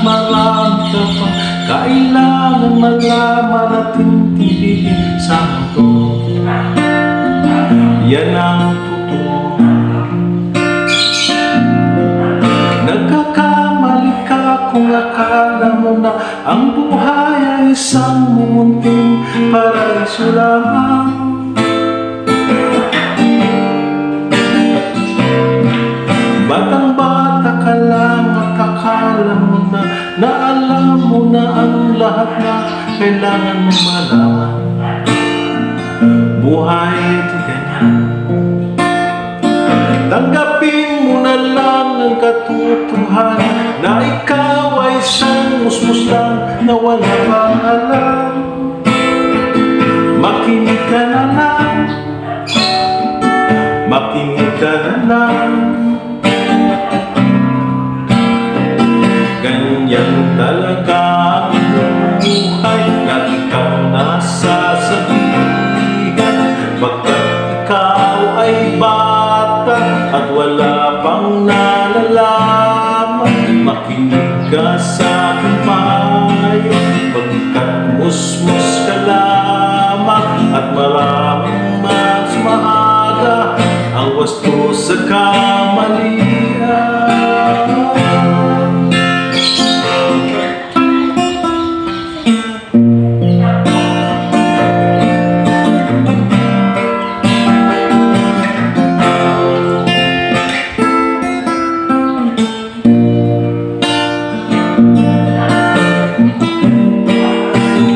Marami ka pa kailangan malaman at intindihin sa mundo. Yan ang totoo. Nagkakamali ka kung akala mo na ang buhay ay isang mumunting paraiso lamang. Batang-bata ka lang at akala mo na alam mo na ang lahat na kailangan mong malaman. Buhay di ganyan. Tanggapin mo na lang ang katotohanan na ikaw ay isang musmus lang na wala pang alam. Makinig ka na lang, makinig ka na lang. Ganyan talaga ang buhay na ikaw nasasabihan. Pagkat ikaw ay bata at wala pang nalalaman, makinig ka sa aking payo. Pagkat musmus ka lamang at maraming mas maaga ang wasto sa kamalian.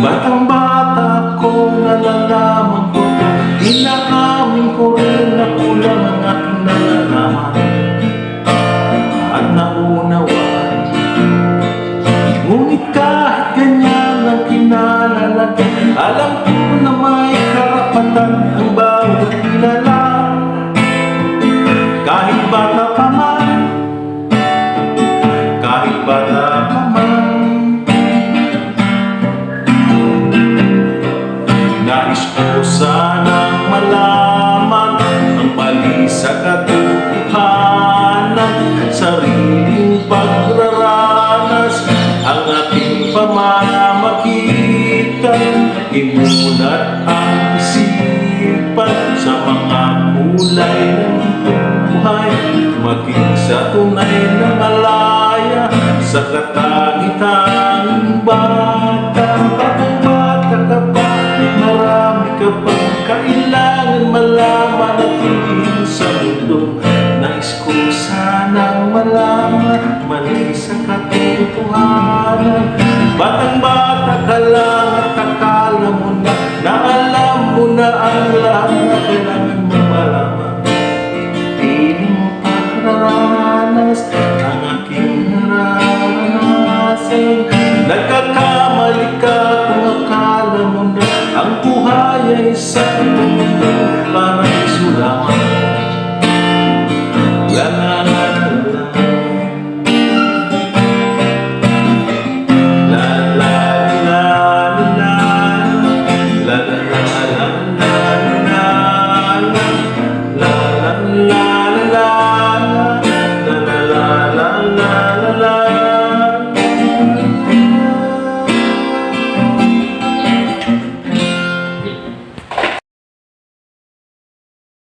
Batang-bata ko, nalalaman ko to. Inaamin ko rin na kulang ang aking nalalaman at naunawaan. Ngunit kahit ganyan ang kinalalagyan, alam ko na may karapatan ang bawat kilala. Kahit bata pa man, kahit bata pa man, nais ko sanang malaman ang mali sa katotohanan. Sariling pagraranas ang ating pamamagitan. Imulat ang isipan sa mga kulay ng buhay, maging sa tunay na malaya sa katangi-tanging bata. Batang-bata ka pa, marami ka pang kailangan malaman at tingin sa mundo. Nais ko sanang malaman mali sa katotohanan. Batang-bata ka lang at akala mo na alam mo na ang lahat na kailangan mo malaman. Piling mo pagraranas ang aking nararanasan.